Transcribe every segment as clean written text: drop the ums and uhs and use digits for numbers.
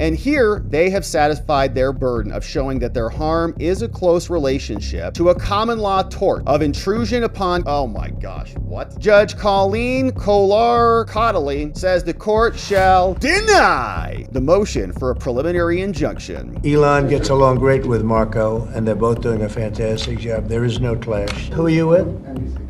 And here they have satisfied their burden of showing that their harm is a close relationship to a common law tort of intrusion upon, oh my gosh, what? Judge Colleen Kolar-Cottley says the court shall deny the motion for a preliminary injunction. Elon gets along great with Marco, and they're both doing a fantastic job. There is no clash. Who are you with?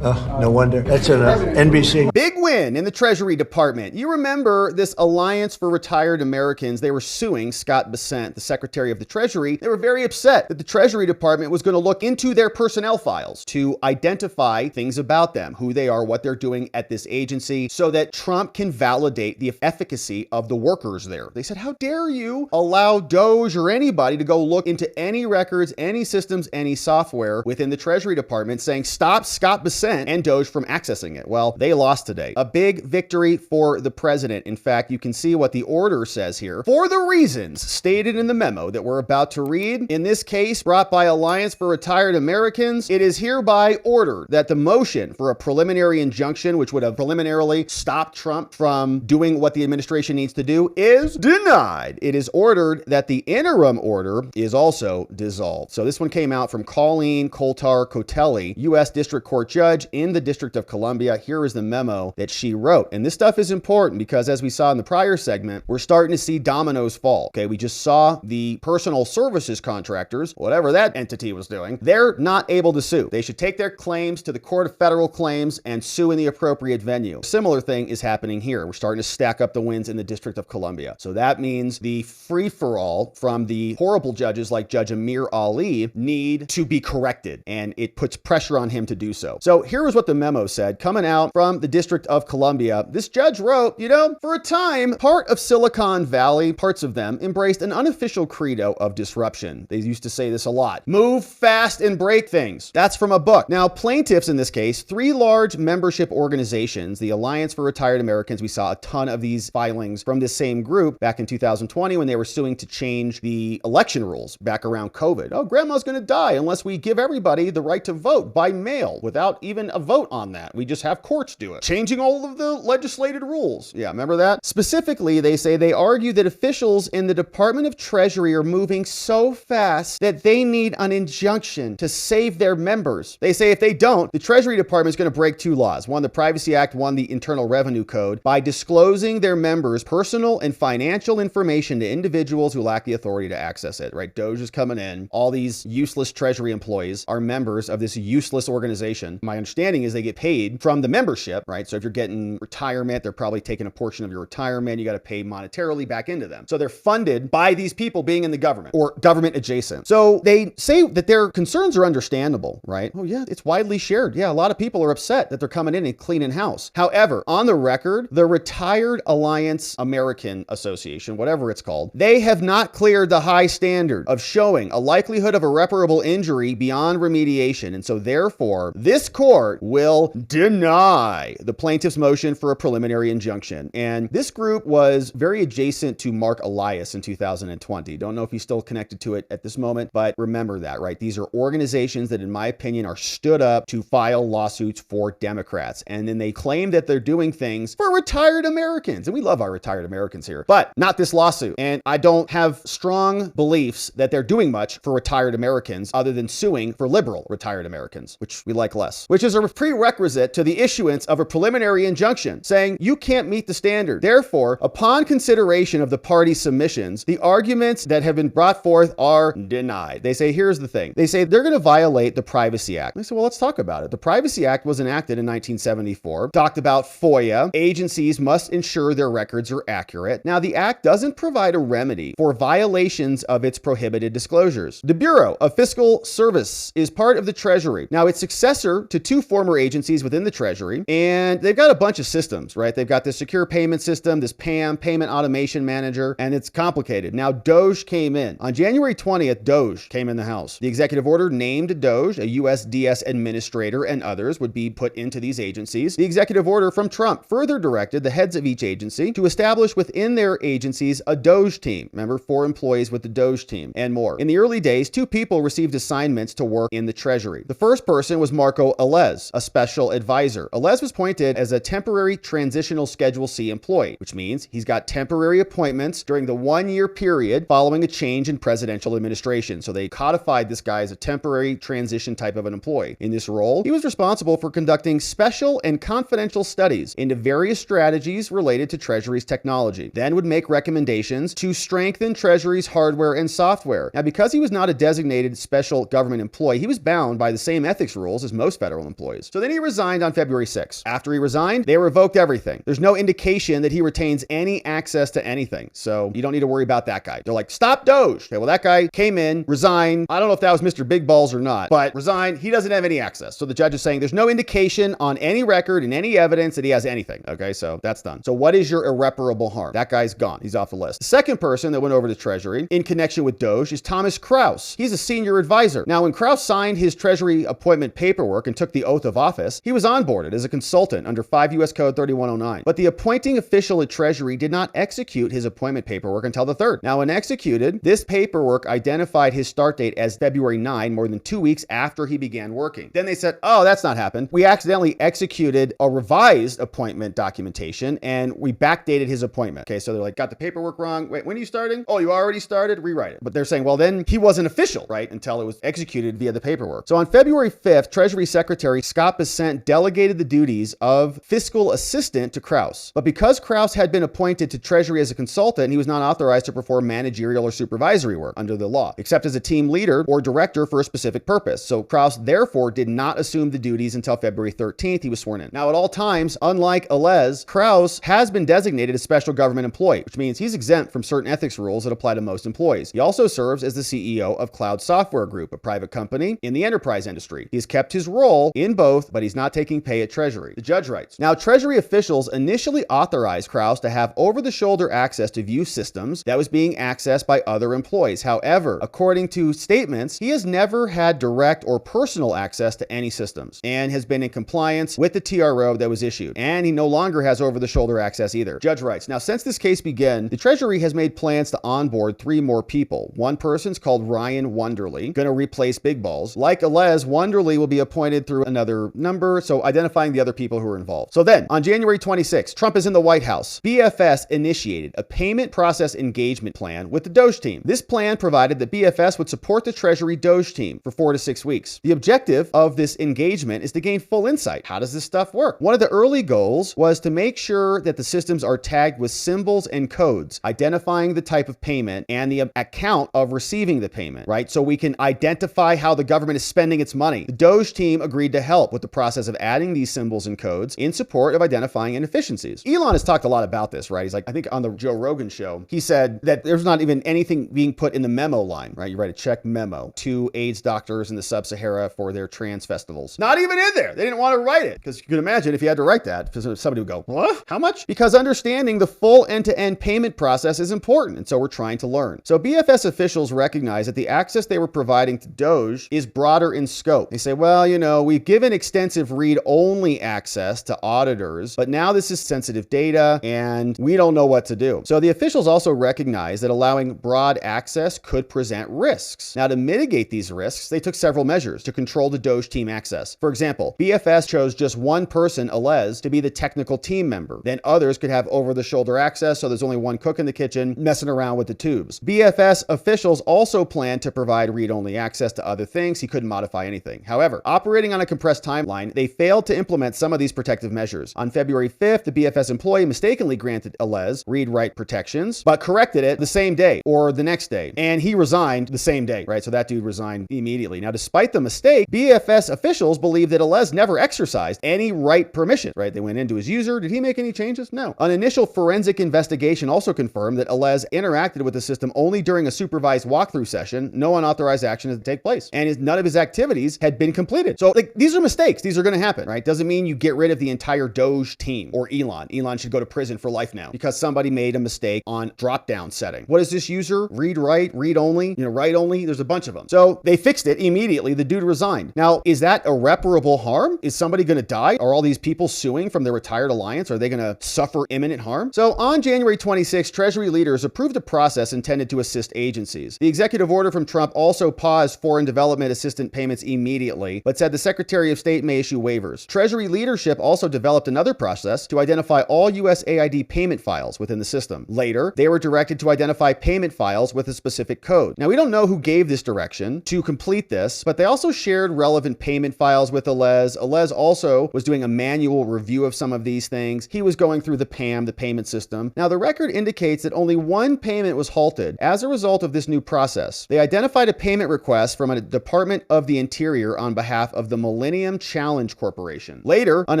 Oh, no wonder. That's enough. NBC. Big win in the Treasury Department. You remember this Alliance for Retired Americans. They were suing Scott Bessent, the Secretary of the Treasury. They were very upset that the Treasury Department was going to look into their personnel files to identify things about them, who they are, what they're doing at this agency, so that Trump can validate the efficacy of the workers there. They said, how dare you allow DOGE or anybody to go look into any records, any systems, any software within the Treasury Department, saying stop Scott Bessent and DOGE from accessing it. Well, they lost today. A big victory for the president. In fact, you can see what the order says here. For the reasons stated in the memo that we're about to read, in this case brought by Alliance for Retired Americans, it is hereby ordered that the motion for a preliminary injunction, which would have preliminarily stopped Trump from doing what the administration needs to do, is denied. It is ordered that the interim order is also dissolved. So this one came out from Colleen Kolar-Cottley, U.S. District Court Judge in the District of Columbia. Here is the memo that she wrote. And this stuff is important because, as we saw in the prior segment, we're starting to see dominoes fall. Okay, we just saw the personal services contractors, whatever that entity was doing, they're not able to sue. They should take their claims to the Court of Federal Claims and sue in the appropriate venue. Similar thing is happening here. We're starting to stack up the wins in the District of Columbia. So that means the free-for-all from the horrible judges like Judge Amir Ali need to be corrected, and it puts pressure on him to do so. So here is what the memo said coming out from the District of Columbia. This judge wrote, for a time, part of Silicon Valley, parts of them, embraced an unofficial credo of disruption. They used to say this a lot. Move fast and break things. That's from a book. Now, plaintiffs in this case, 3 large membership organizations, the Alliance for Retired Americans, we saw a ton of these filings from this same group back in 2020 when they were suing to change the election rules back around COVID. Oh, grandma's going to die unless we give everybody the right to vote by mail without even a vote on that. We just have courts do it. Changing all of the legislated rules. Yeah, remember that? Specifically, they say they argue that officials in the Department of Treasury are moving so fast that they need an injunction to save their members. They say if they don't, the Treasury Department is going to break 2 laws. One, the Privacy Act, one, the Internal Revenue Code, by disclosing their members' personal and financial information to individuals who lack the authority to access it, right? DOGE is coming in. All these useless Treasury employees are members of this useless organization. My understanding is they get paid from the membership, right? So if you're getting retirement, they're probably taking a portion of your retirement. You got to pay monetarily back into them. So they're funded by these people being in the government or government adjacent. So they say that their concerns are understandable, right? Oh yeah, it's widely shared. Yeah, a lot of people are upset that they're coming in and cleaning house. However, on the record, the Retired Alliance American Association, whatever it's called, they have not cleared the high standard of showing a likelihood of irreparable injury beyond remediation. And so therefore, this court will deny the plaintiff's motion for a preliminary injunction. And this group was very adjacent to Mark Elias in 2020. Don't know if he's still connected to it at this moment, but remember that, right? These are organizations that, in my opinion, are stood up to file lawsuits for Democrats. And then they claim that they're doing things for retired Americans. And we love our retired Americans here, but not this lawsuit. And I don't have strong beliefs that they're doing much for retired Americans other than suing for liberal retired Americans, which we like less, which is a prerequisite to the issuance of a preliminary injunction saying you can't meet the standard. Therefore, upon consideration of the party's submissions, the arguments that have been brought forth are denied. They say, here's the thing. They say they're going to violate the Privacy Act. I said, well, let's talk about it. The Privacy Act was enacted in 1974, talked about FOIA. Agencies must ensure their records are accurate. Now, the act doesn't provide a remedy for violations of its prohibited disclosures. The Bureau of Fiscal Service is part of the Treasury. Now, it's successor to 2 former agencies within the Treasury, and they've got a bunch of systems, right? They've got this secure payment system, this PAM, Payment Automation Manager, and it's complicated. Now, DOGE came in. On January 20th, DOGE came in the House. The executive order named DOGE, a USDS administrator, and others would be put into these agencies. The executive order from Trump further directed the heads of each agency to establish within their agencies a DOGE team. Remember, 4 employees with the DOGE team and more. In the early days, 2 people received assignments to work in the Treasury. The first person was Marco Alez, a special advisor. Alez was appointed as a temporary transitional Schedule C employee, which means he's got temporary appointments during the 1-year period following a change in presidential administration. So they codified this guy as a temporary transition type of an employee. In this role, he was responsible for conducting special and confidential studies into various strategies related to Treasury's technology, then would make recommendations to strengthen Treasury's hardware and software. Now, because he was not a designated special government employee, he was bound by the same ethics rules as most federal employees. So then he resigned on February 6th. After he resigned, they revoked everything. There's no indication that he retains any access to anything. So you don't need to worry about that guy. They're like, stop DOGE. Okay, well, that guy came in, resigned. I don't know if that was Mr. Big Balls or not, but resigned. He doesn't have any access. So the judge is saying there's no indication on any record and any evidence that he has anything. Okay, so that's done. So what is your irreparable harm? That guy's gone. He's off the list. The second person that went over to Treasury in connection with DOGE is Thomas Kraus. He's a senior advisor. Now, when Kraus signed his Treasury appointment paperwork and took the oath of office, he was onboarded as a consultant under 5 U.S. Code 3109. But the appointing official at Treasury did not execute his appointment paperwork until the 3rd. Now, when executed, this paperwork identified his start date as February 9, more than 2 weeks after he began working. Then they said, oh, that's not happened. We accidentally executed a revised appointment documentation and we backdated his appointment. Okay, so they're like, got the paperwork wrong. Wait, when are you starting? Oh, you already started? Rewrite it. But they're saying, well, then he wasn't official, right? Until it was executed via the paperwork. So on February 5th, Treasury Secretary Scott Bessent delegated the duties of fiscal assistant to Kraus. But because Kraus had been appointed to Treasury as a consultant, he was not authorized to perform managerial or supervisory work under the law, except as a team leader or director for a specific purpose. So Kraus therefore did not assume the duties until February 13th. He was sworn in. Now, at all times, unlike Alez, Kraus has been designated a special government employee, which means he's exempt from certain ethics rules that apply to most employees. He also serves as the CEO of Cloud Software Group, a private company in the enterprise industry. He's kept his role in both, but he's not taking pay at Treasury. The judge writes, now, Treasury officials initially authorized Kraus to have over-the-shoulder access to view systems that was being accessed by other employees. However, according to statements, he has never had direct or personal access to any systems and has been in compliance with the TRO that was issued. And he no longer has over-the-shoulder access either. Judge writes, now, since this case began, the Treasury has made plans to onboard 3 more people. One person's called Ryan Wonderly, going to replace Big Balls. Like Alez, Wonderly will be appointed through another number, so identifying the other people who are involved. So then, on January 26th, Trump is in the White House. BFS initiated a payment process engagement plan with the DOGE team. This plan provided that BFS would support the Treasury DOGE team for 4 to 6 weeks. The objective of this engagement is to gain full insight. How does this stuff work? One of the early goals was to make sure that the systems are tagged with symbols and codes, identifying the type of payment and the account of receiving the payment, right? So we can identify how the government is spending its money. The DOGE team agreed to help with the process of adding these symbols and codes in support of identifying inefficiencies. Elon has talked a lot about this, right? He's like, I think on the Joe Rogan show, he said that there's not even anything being put in the memo line, right? You write a check memo to AIDS doctors in the Sub-Sahara for their trans festivals. Not even in there. They didn't want to write it because you can imagine if you had to write that, somebody would go, what? How much? Because understanding the full end-to-end payment process is important. And so we're trying to learn. So BFS officials recognize that the access they were providing to DOGE is broader in scope. They say, well, you know, we've given extensive read-only access to auditors, but now this is sensitive data and we don't know what to do. So the officials also recognize that allowing broad access could present risks. Now, to mitigate these risks, they took several measures to control the DOGE team access. For example, BFS chose just one person, Alez, to be the technical team member. Then others could have over-the-shoulder access, so there's only one cook in the kitchen messing around with the tubes. BFS officials also planned to provide read-only access to other things. He couldn't modify anything. However, operating on a compressed timeline, they failed to implement some of these protective measures. On February 5th, the BFS employee mistakenly granted Alez read-write protections, but corrected it the same day or the next day. And he resigned the same day, right? So that dude resigned immediately. Now, despite the mistake, BFS officials believe that Alez never exercised any write permission, right? They went into his user. Did he make any changes? No. An initial forensic investigation also confirmed that Alez interacted with the system only during a supervised walkthrough session. No unauthorized action had to take place. And none of his activities had been completed. So like, these are mistakes. These are going to happen, right? Doesn't mean you get rid of the entire DOGE team or Elon. Elon should go to prison for life now because somebody made a mistake on drop-down setting. What is this user? Read, write, read only, write only. There's a bunch of them. So they fixed it immediately. The dude resigned. Now, is that irreparable harm? Is somebody going to die? Are all these people suing from their retired alliance? Are they going to suffer imminent harm? So on January 26, Treasury leaders approved a process intended to assist agencies. The executive order from Trump also paused foreign development assistance payments immediately, but said the Secretary Secretary of State may issue waivers. Treasury leadership also developed another process to identify all USAID payment files within the system. Later, they were directed to identify payment files with a specific code. Now, we don't know who gave this direction to complete this, but they also shared relevant payment files with Alez. Alez also was doing a manual review of some of these things. He was going through the PAM, the payment system. Now, the record indicates that only one payment was halted as a result of this new process. They identified a payment request from a Department of the Interior on behalf of the Millennium Challenge Corporation. Later, an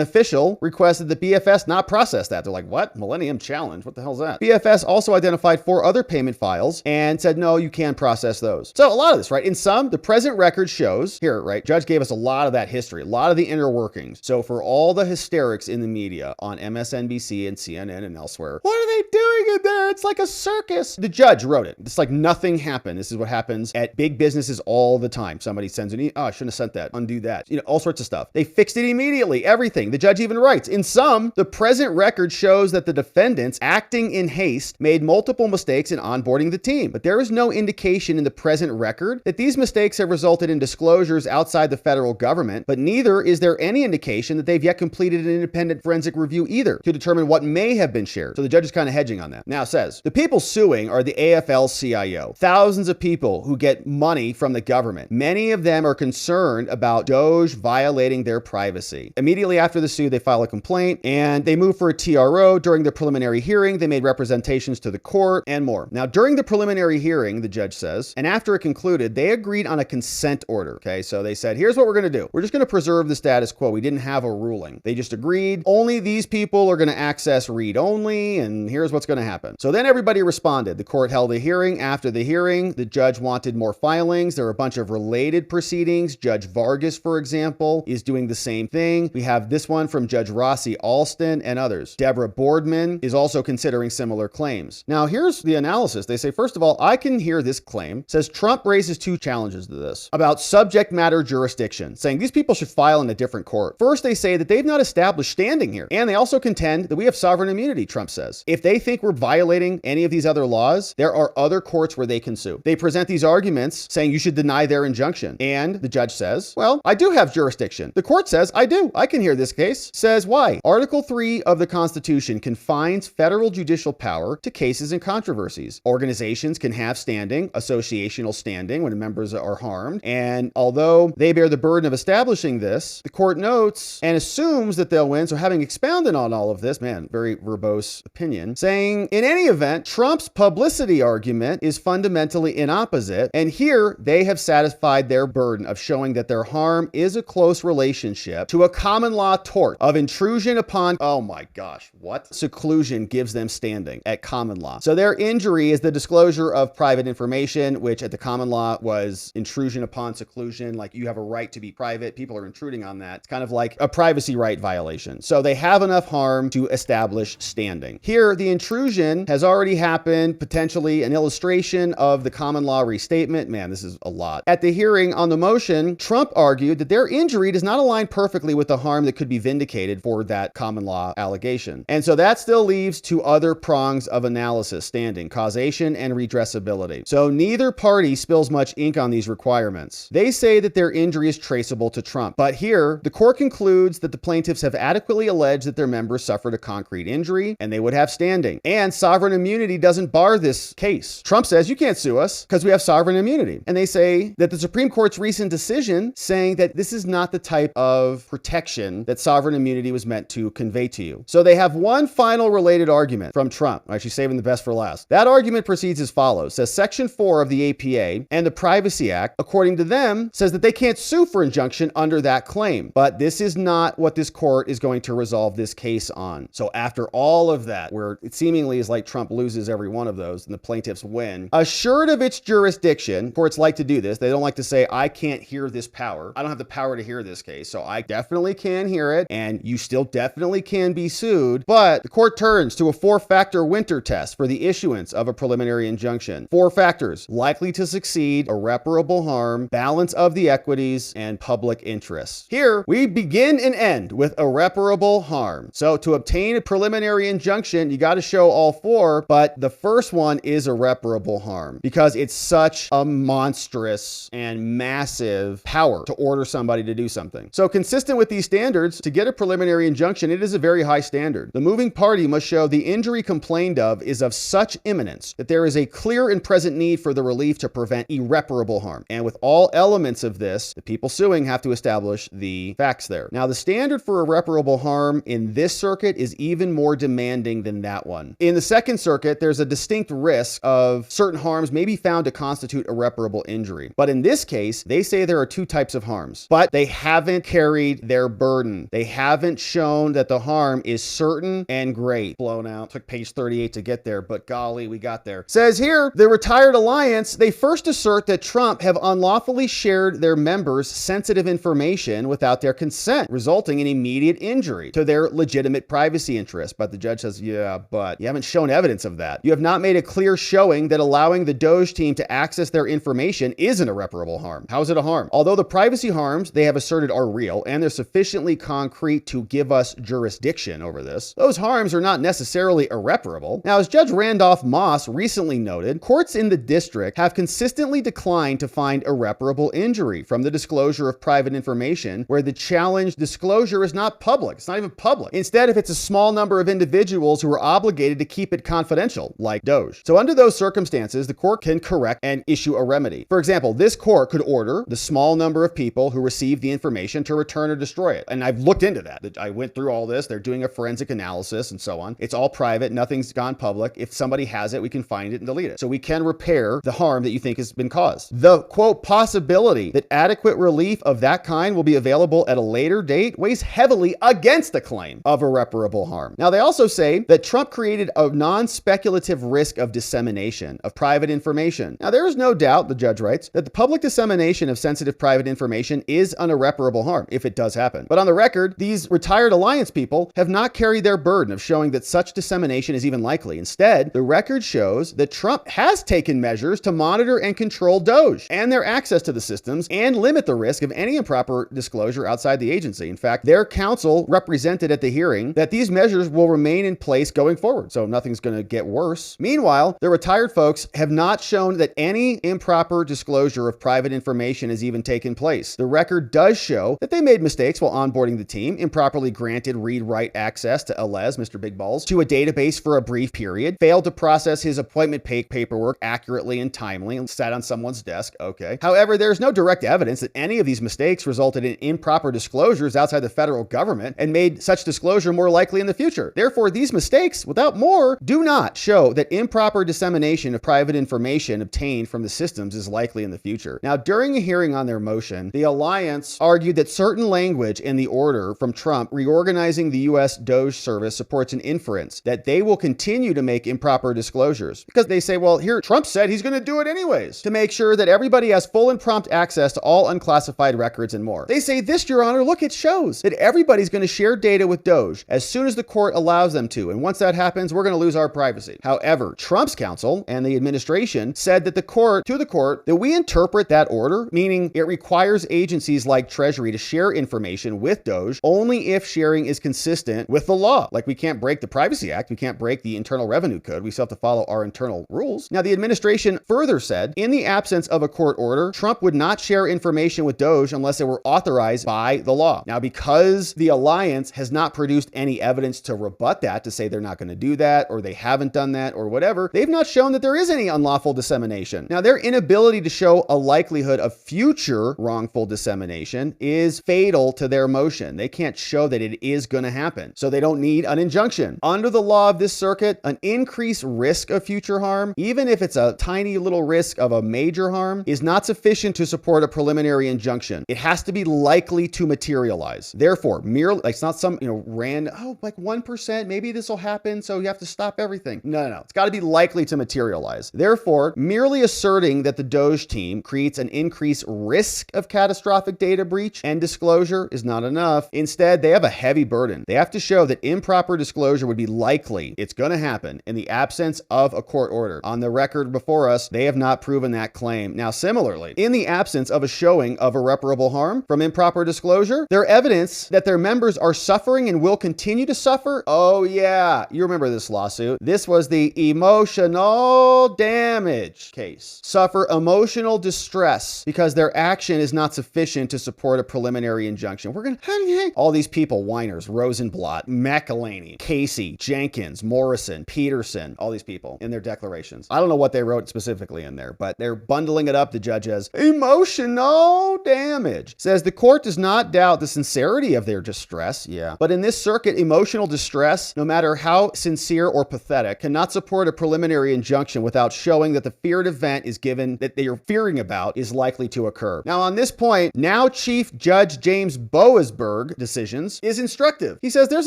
official requested that BFS not process that. They're like, what? Millennium Challenge? What the hell's that? BFS also identified 4 other payment files and said, no, you can process those. So a lot of this, right? In sum, the present record shows here, right? Judge gave us a lot of that history, a lot of the inner workings. So for all the hysterics in the media on MSNBC and CNN and elsewhere, what are they doing in there? It's like a circus. The judge wrote it. It's like nothing happened. This is what happens at big businesses all the time. Somebody sends an email, oh, I shouldn't have sent that. Undo that. All sorts of stuff. They fixed it immediately. Everything. The judge even writes, in sum, the present record shows that the defendants, acting in haste, made multiple mistakes in onboarding the team. But there is no indication in the present record that these mistakes have resulted in disclosures outside the federal government, but neither is there any indication that they've yet completed an independent forensic review either to determine what may have been shared. So the judge is kind of hedging on that. Now it says, the people suing are the AFL-CIO, thousands of people who get money from the government. Many of them are concerned about DOGE violating their privacy. Immediately after the sue, they file a complaint and they move for a TRO. During the preliminary hearing, they made representations to the court and more. Now, during the preliminary hearing, the judge says, and after it concluded, they agreed on a consent order. Okay, so they said, here's what we're going to do. We're just going to preserve the status quo. We didn't have a ruling. They just agreed. Only these people are going to access read only, and here's what's going to happen. So then everybody responded. The court held a hearing. After the hearing, the judge wanted more filings. There are a bunch of related proceedings. Judge Vargas, for example, is doing the same thing. We have this one from Judge Rossi Alston and others. Deborah Boardman is also considering similar claims. Now, here's the analysis. They say, first of all, I can hear this claim. It says Trump raises 2 challenges to this about subject matter jurisdiction, saying these people should file in a different court. First, they say that they've not established standing here. And they also contend that we have sovereign immunity, Trump says. If they think we're violating any of these other laws, there are other courts where they can sue. They present these arguments saying you should deny their injunction. And the judge says, well, I do have jurisdiction. The court says, I do. I can hear this case. Says why? Article 3 of the Constitution confines federal judicial power to cases and controversies. Organizations can have standing, associational standing when members are harmed. And although they bear the burden of establishing this, the court notes and assumes that they'll win. So having expounded on all of this, man, very verbose opinion, saying in any event, Trump's publicity argument is fundamentally inopposite. And here they have satisfied their burden of showing that their harm is a close relationship to a common law tort of intrusion upon, oh my gosh, what? Seclusion gives them standing at common law. So their injury is the disclosure of private information, which at the common law was intrusion upon seclusion. Like you have a right to be private. People are intruding on that. It's kind of like a privacy right violation. So they have enough harm to establish standing. Here, the intrusion has already happened, potentially an illustration of the common law restatement. Man, this is a lot. At the hearing on the motion, Trump argued that their injury does not align perfectly with the harm that could be vindicated for that common law allegation. And so that still leaves 2 other prongs of analysis, standing, causation and redressability. So neither party spills much ink on these requirements. They say that their injury is traceable to Trump. But here, the court concludes that the plaintiffs have adequately alleged that their members suffered a concrete injury and they would have standing. And sovereign immunity doesn't bar this case. Trump says you can't sue us because we have sovereign immunity. And they say that the Supreme Court's recent decision saying that this is not the type of protection that sovereign immunity was meant to convey to you. So they have one final related argument from Trump. I'm actually saving the best for last. That argument proceeds as follows. Says Section 4 of the APA and the Privacy Act, according to them, says that they can't sue for injunction under that claim. But this is not what this court is going to resolve this case on. So after all of that, where it seemingly is like Trump loses every one of those and the plaintiffs win, assured of its jurisdiction, courts like to do this. They don't like to say, I can't hear this power. I don't have the power to hear this case. So I definitely can hear it and you still definitely can be sued. But the court turns to a 4-factor winter test for the issuance of a preliminary injunction. 4 factors: likely to succeed, irreparable harm, balance of the equities, and public interest. Here, we begin and end with irreparable harm. So to obtain a preliminary injunction, you got to show all 4, but the first one is irreparable harm because it's such a monstrous and massive power to order somebody somebody to do something. So consistent with these standards, to get a preliminary injunction, it is a very high standard. The moving party must show the injury complained of is of such imminence that there is a clear and present need for the relief to prevent irreparable harm. And with all elements of this, the people suing have to establish the facts there. Now, the standard for irreparable harm in this circuit is even more demanding than that one. In the Second Circuit, there's a distinct risk of certain harms may be found to constitute irreparable injury. But in this case, they say there are two types of harms, but they haven't carried their burden. They haven't shown that the harm is certain and great. Blown out. Took page 38 to get there, but golly, we got there. Says here, the Retired Alliance, they first assert that Trump have unlawfully shared their members' sensitive information without their consent, resulting in immediate injury to their legitimate privacy interests. But the judge says, yeah, but you haven't shown evidence of that. You have not made a clear showing that allowing the DOGE team to access their information is an irreparable harm. How is it a harm? Although the privacy harms they have asserted are real and they're sufficiently concrete to give us jurisdiction over this, those harms are not necessarily irreparable. Now, as Judge Randolph Moss recently noted, courts in the district have consistently declined to find irreparable injury from the disclosure of private information where the challenged disclosure is not public. It's not even public. Instead, if it's a small number of individuals who are obligated to keep it confidential, like DOGE. So under those circumstances, the court can correct and issue a remedy. For example, this court could order the small number of people who receive the information to return or destroy it. And I've looked into that. I went through all this. They're doing a forensic analysis and so on. It's all private. Nothing's gone public. If somebody has it, we can find it and delete it. So we can repair the harm that you think has been caused. The, quote, possibility that adequate relief of that kind will be available at a later date weighs heavily against the claim of irreparable harm. Now, they also say that Trump created a non-speculative risk of dissemination of private information. Now, there is no doubt, the judge writes, that the public dissemination of sensitive private information is an irreparable harm if it does happen. But on the record, these Retired Alliance people have not carried their burden of showing that such dissemination is even likely. Instead, the record shows that Trump has taken measures to monitor and control DOGE and their access to the systems and limit the risk of any improper disclosure outside the agency. In fact, their counsel represented at the hearing that these measures will remain in place going forward, so nothing's going to get worse. Meanwhile, the retired folks have not shown that any improper disclosure of private information has even taken place. The record does show that they made mistakes while onboarding the team, improperly granted read-write access to Alez, Mr. Big Balls, to a database for a brief period, failed to process his appointment paperwork accurately and timely, and sat on someone's desk. Okay. However, there's no direct evidence that any of these mistakes resulted in improper disclosures outside the federal government and made such disclosure more likely in the future. Therefore, these mistakes, without more, do not show that improper dissemination of private information obtained from the systems is likely in the future. Now, during a hearing on their motion, the Alliance argued that certain language in the order from Trump reorganizing the U.S. DOGE service supports an inference that they will continue to make improper disclosures. Because they say, well, here, Trump said he's going to do it anyways, to make sure that everybody has full and prompt access to all unclassified records and more. They say this, Your Honor, look, it shows that everybody's going to share data with DOGE as soon as the court allows them to. And once that happens, we're going to lose our privacy. However, Trump's counsel and the administration said that to the court, that we interpret that order, meaning it requires agencies like Treasury to share information with DOGE only if sharing is consistent with the law. Like, we can't break the Privacy Act. We can't break the Internal Revenue Code. We still have to follow our internal rules. Now, the administration further said, in the absence of a court order, Trump would not share information with DOGE unless it were authorized by the law. Now, because the Alliance has not produced any evidence to rebut that, to say they're not going to do that, or they haven't done that, or whatever, they've not shown that there is any unlawful dissemination. Now, their inability to show a likelihood of future wrongful dissemination is fatal to their motion. They can't show that it is going to happen, so they don't need an injunction. Under the law of this circuit, an increased risk of future harm, even if it's a tiny little risk of a major harm, is not sufficient to support a preliminary injunction. It has to be likely to materialize. Therefore, merely, like, it's not some, random, like 1%, maybe this will happen, so you have to stop everything. No. It's got to be likely to materialize. Therefore, merely asserting that the DOGE team creates an increased risk of catastrophic data breach and disclosure is not enough. Instead, they have a heavy burden. They have to show that improper disclosure would be likely, it's going to happen, in the absence of a court order. On the record before us, they have not proven that claim. Now, similarly, in the absence of a showing of irreparable harm from improper disclosure, their evidence that their members are suffering and will continue to suffer. Oh yeah, you remember this lawsuit. This was the emotional damage case. Suffer emotional distress because their action is not sufficient sufficient to support a preliminary injunction. We're going to, all these people, whiners, Rosenblatt, McElhaney, Casey, Jenkins, Morrison, Peterson, all these people in their declarations. I don't know what they wrote specifically in there, but they're bundling it up, the judge, as emotional damage. Says the court does not doubt the sincerity of their distress, but in this circuit, emotional distress, no matter how sincere or pathetic, cannot support a preliminary injunction without showing that the feared event is given that they are fearing about is likely to occur. Now, on this point, now Chief Judge James Boasberg decisions is instructive. He says there's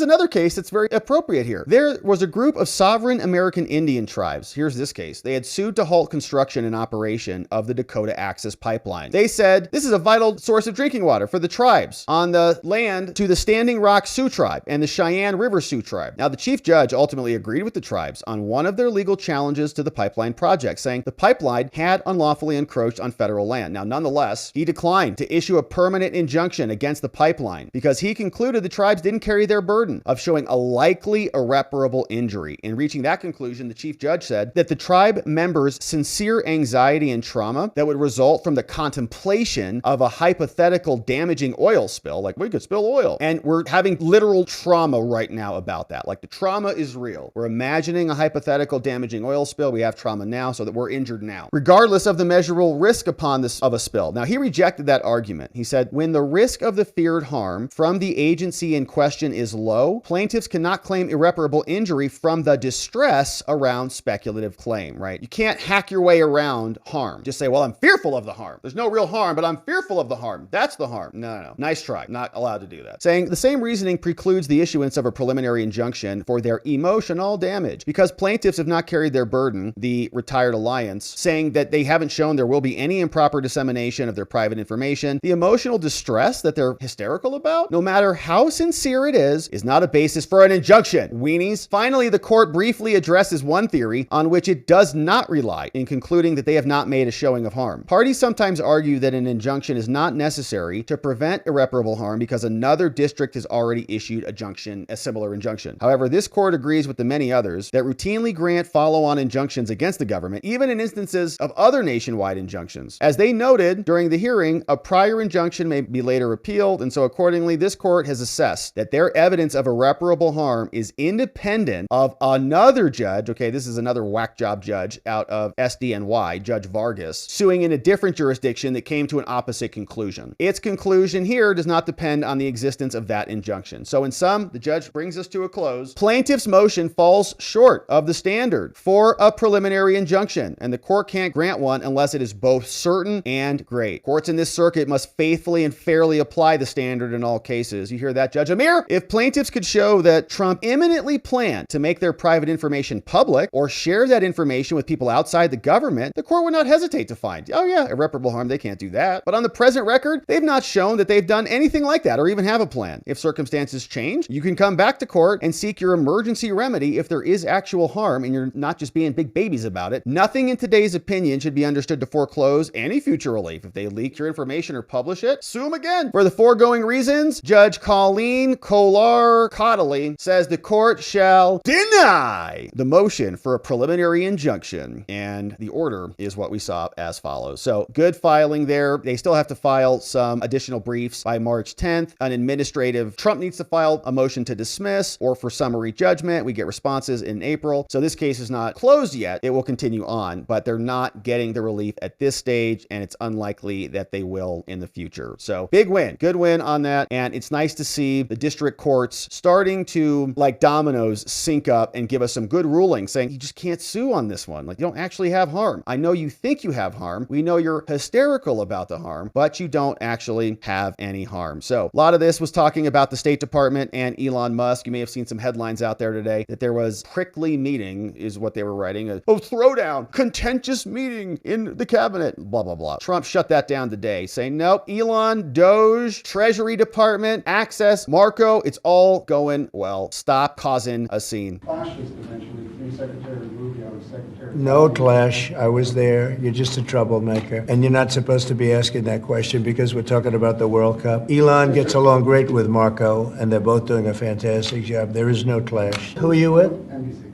another case that's very appropriate here. There was a group of sovereign American Indian tribes. Here's this case. They had sued to halt construction and operation of the Dakota Access Pipeline. They said this is a vital source of drinking water for the tribes on the land to the Standing Rock Sioux tribe and the Cheyenne River Sioux tribe. Now, the chief judge ultimately agreed with the tribes on one of their legal challenges to the pipeline project, saying the pipeline had unlawfully encroached on federal land. Now, nonetheless, he declined to issue a permanent injunction against the pipeline because he concluded the tribes didn't carry their burden of showing a likely irreparable injury. In reaching that conclusion, the chief judge said that the tribe members' sincere anxiety and trauma that would result from the contemplation of a hypothetical damaging oil spill, like we could spill oil, and we're having literal trauma right now about that. Like the trauma is real. We're imagining a hypothetical damaging oil spill. We have trauma now so that we're injured now, regardless of the measurable risk upon this of a spill. Now, he rejected that argument. He said, when the risk of the feared harm from the agency in question is low, plaintiffs cannot claim irreparable injury from the distress around speculative claim, right? You can't hack your way around harm. Just say, well, I'm fearful of the harm. There's no real harm, but I'm fearful of the harm. That's the harm. No. Nice try. Not allowed to do that. Saying the same reasoning precludes the issuance of a preliminary injunction for their emotional damage because plaintiffs have not carried their burden, the retired alliance, saying that they haven't shown there will be any improper dissemination of their private information. The emotional distress that they're hysterical about, no matter how sincere it is not a basis for an injunction. Weenies. Finally, the court briefly addresses one theory on which it does not rely in concluding that they have not made a showing of harm. Parties sometimes argue that an injunction is not necessary to prevent irreparable harm because another district has already issued a similar injunction. However, this court agrees with the many others that routinely grant follow-on injunctions against the government, even in instances of other nationwide injunctions. As they noted during the hearing, a prior injunction may be later appealed, and so accordingly, this court has assessed that their evidence of irreparable harm is independent of another judge, okay, this is another whack job judge out of SDNY, Judge Vargas, suing in a different jurisdiction that came to an opposite conclusion. Its conclusion here does not depend on the existence of that injunction. So in sum, the judge brings us to a close. Plaintiff's motion falls short of the standard for a preliminary injunction, and the court can't grant one unless it is both certain and great. Courts in this circuit must faithfully and fairly apply the standard in all cases. You hear that, Judge Amir? If plaintiffs could show that Trump imminently planned to make their private information public or share that information with people outside the government, the court would not hesitate to find, oh yeah, irreparable harm, they can't do that. But on the present record, they've not shown that they've done anything like that or even have a plan. If circumstances change, you can come back to court and seek your emergency remedy if there is actual harm and you're not just being big babies about it. Nothing in today's opinion should be understood to foreclose any future relief. If they leak your information or publish it, sue them again. For the foregoing reasons, Judge Colleen Kolar-Cottley says the court shall deny the motion for a preliminary injunction, and the order is what we saw as follows. So good filing there. They still have to file some additional briefs by March 10th. Trump needs to file a motion to dismiss or for summary judgment. We get responses in April. So this case is not closed yet. It will continue on, but they're not getting the relief at this stage, and it's unlikely that they will in the future. So big win, good win on that. And it's nice to see the district courts starting to, like dominoes, sync up and give us some good rulings saying you just can't sue on this one. Like you don't actually have harm. I know you think you have harm. We know you're hysterical about the harm, but you don't actually have any harm. So a lot of this was talking about the State Department and Elon Musk. You may have seen some headlines out there today that there was prickly meeting is what they were writing. A throwdown, contentious meeting in the cabinet, blah, blah, blah. Trump shut that down today saying, nope, Elon, DOGE, Treasury Department, Access, Marco, it's all going well. Stop causing a scene. Fascist eventually, Secretary Gouveia was Secretary No clash. I was there. You're just a troublemaker. And you're not supposed to be asking that question because we're talking about the World Cup. Elon gets along great with Marco, and they're both doing a fantastic job. There is no clash. Who are you with?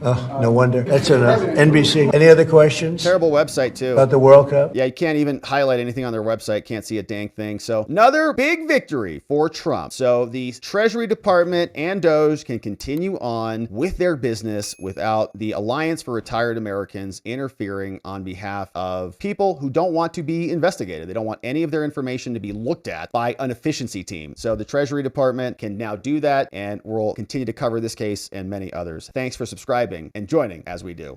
Oh, no wonder. That's enough. NBC. Any other questions? Terrible website, too. About the World Cup? Yeah, you can't even highlight anything on their website. Can't see a dang thing. So another big victory for Trump. So the Treasury Department and DOGE can continue on with their business without the Alliance for Retired Americans interfering on behalf of people who don't want to be investigated. They don't want any of their information to be looked at by an efficiency team. So the Treasury Department can now do that, and we'll continue to cover this case and many others. Thanks for subscribing and joining as we do.